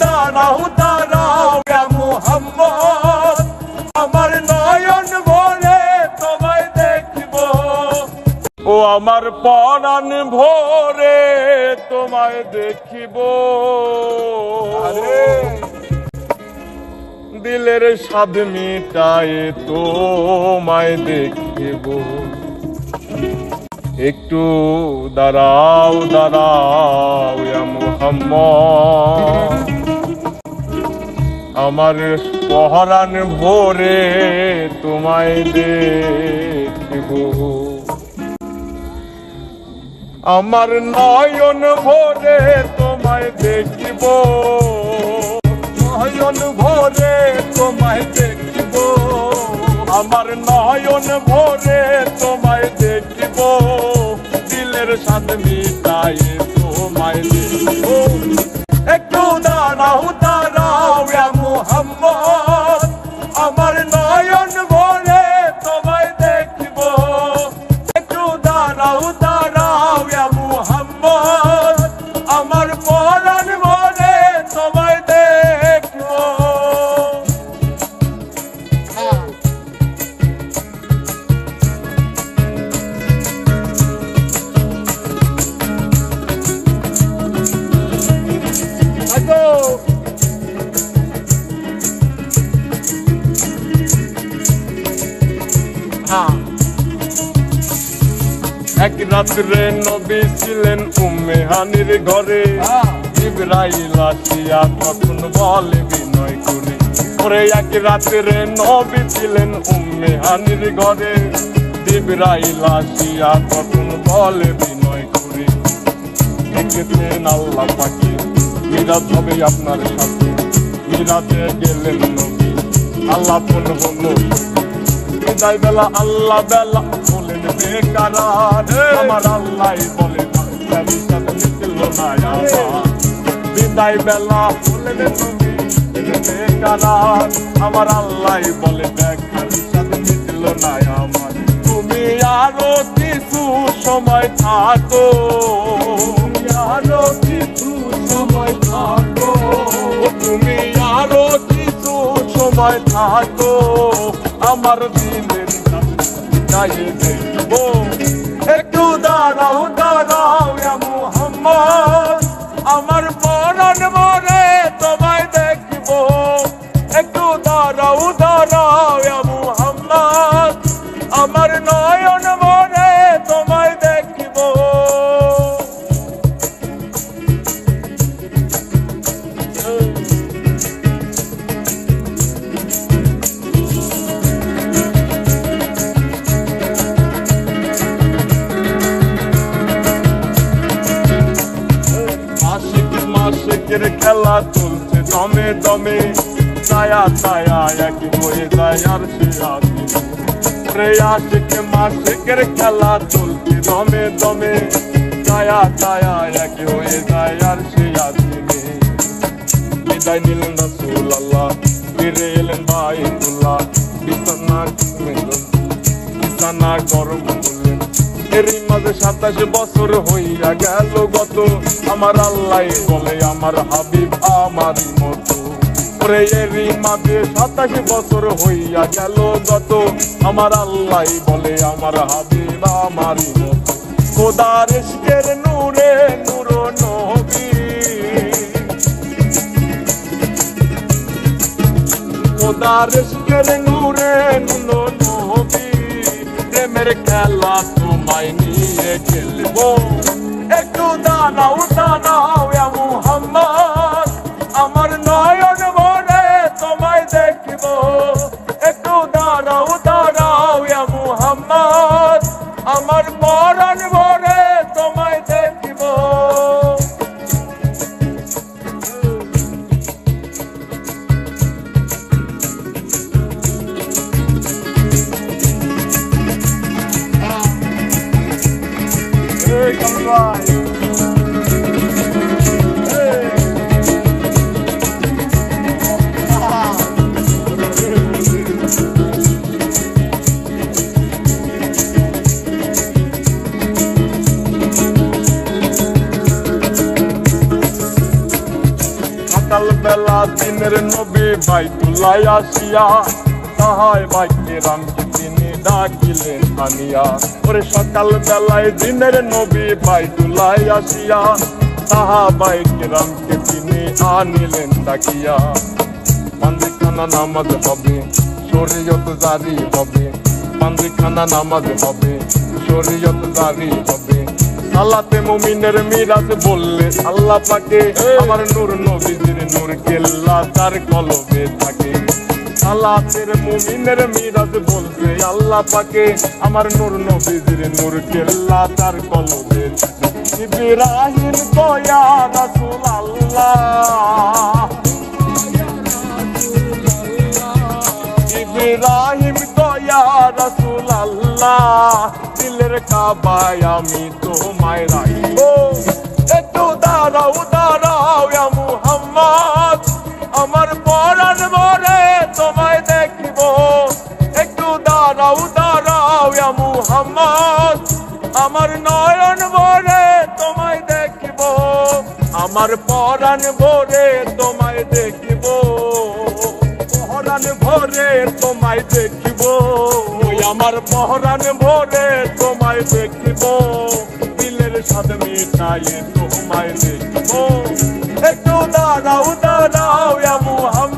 দাঁড়াও দাঁড়াও ইয়া মুহাম্মদ, আমার নয়ন ভরে তোমায় দেখিব। ও আমার পরাণ ভরে তোমায় দেখিব। দিলের স্বাদ মিটায়ে তোমায় দেখিব। একটু দাঁড়াও দাঁড়াও ইয়া মুহাম্মদ, আমার পরাণ ভরে তোমায় দেখিব। আমার নয়ন ভরে তোমায় দেখিব, নয়ন ভরে তোমায় দেখিব। আমার নয়ন ভরে তোমায় দেখিব, দিলের স্বাদ মিটায়ে তোমায় দেখিব। একটু দাঁড়াও দাঁড়াও ইয়া মুহাম্মদ, আমার নয়ন ভরে তোমায় দেখিব। একটু দাঁড়াও দাঁড়াও ইয়া মুহাম্মদ, আমার পরাণ ভরে তোমায় দেখিব। এক রাত্রে নবী ছিলেন উম্মে হানির ঘরে, জিবরাইল আসিয়া তখন বলে বিনয় করে। ওরে এক রাত্রে নবী ছিলেন উম্মে হানির ঘরে, জিবরাইল আসিয়া তখন বলে বিনয় করে। দেখেছেন আল্লাহ পাকে মিরাজ হবে আপনার সাথে, মিরাজে গেলেন নবী আল্লাহ ফোন হলো। বিদায় বেলা আল্লাহ বেলা বলেন বেকারার, আমার আল্লাহ বলে মিটল না আমার। বিদায় বেলা বলেন নবী বেকারার, আমার আল্লাহ বলে দেখার সাথে মিটল না আমার। তুমি আরো কিছু সময় থাকো, আরো কিছু সময় থাকো, তুমি আরো কিছু সময় থাকো, আমার দিলের চাইয়ে দেখব। একটু দাঁড়াও দাঁড়াও ইয়া মুহাম্মদ, আমার পরাণ ভরে তোমায় দেখিব। একটু দাঁড়াও দাঁড়াও ইয়া মুহাম্মদ, আমার নয়ন ভরে তোমায় দেখিব। আশিকের খেলা চলছে দমে দমে, ছায়া ছায়া এক হয়ে যায় আর সে আসে। রে আশিক মাশিকের খেলা চলছে দমে দমে, ছায়া ছায়া এক হয়ে যায় আর সে আসে। বিদায় নিলেন রাসূলুল্লাহ, ফিরে এলেন বাইতুল্লাহ। বিছানা গরম করলেন, এরই মাঝে 27 বছর হইয়া গেল গত। আমার আল্লাহ বলে আমার হাবিব আমারই মতো। ওরে এরই মাঝে 27 বছর হইয়া গেল গত। আমার আল্লাহ বলে আমার হাবিব আমারই মতো। খোদার ইশকের নূরে নূর নবী, খোদার ইশকের নূরে নূর নবী, প্রেমের খেলা তোমায় নিয়ে খেলবো। একটু দাঁড়াও দাঁড়াও ইয়া মুহাম্মদ, আমার নয়ন ভরে তোমায় দেখিব। একটু দাঁড়াও দাঁড়াও ইয়া মুহাম্মদ, আমার পরাণ ভরে তোমায় দেখিব। Hey, come on. Hey. সকাল বেলা দিনের নবী বাইতুল্লাহ আসিয়া তাহাই বাইকে রামকে তিনি ডাকিলেন আনিয়া। ওরে সকাল বেলায় দিনের নবী বাইতুল্লাহ আসিয়া তাহা বাইকে রামকে তিনি আনিলেন ডাকিয়া। পাঞ্জিখানা নামাজ হবে শরীয়ত জারি হবে, পাঞ্জিখানা নামাজ হবে শরীয়ত জারি হবে। সালাতে মুমিনের মিরাজ বললে আল্লাহ পাকে আমার নূর নবীজির নূর কেল্লা তার কলবে থাকে। সালাতের মুমিনের মিরাজ বলছে আল্লাহ পাকে আমার নূর নবীজির নূর কেল্লা তার কলবে থাকে। ইব্রাহিম তো ইয়া রাসূল আল্লাহ, ইব্রাহিম তো ইয়া রাসূল আল্লাহ, দিলের কাবায় আমি তোমায় রাখব। একটু দাঁড়াও দাঁড়াও ইয়া মুহাম্মদ, আমার পরাণ ভরে তোমায় দেখব। একটু দাঁড়াও দাঁড়াও ইয়া মুহাম্মদ, আমার নয়ন ভরে তোমায় দেখব। আমার পরাণ ভরে তোমায় দেখব, পরাণ ভরে তোমায় দেখিব। আমার পরাণ ভরে তোমায় দেখিব, দিলের সাথে মিটাইয়ে তোমায় দেখিব। একটু দাঁড়াও দাঁড়াও ইয়া মুহাম্মদ।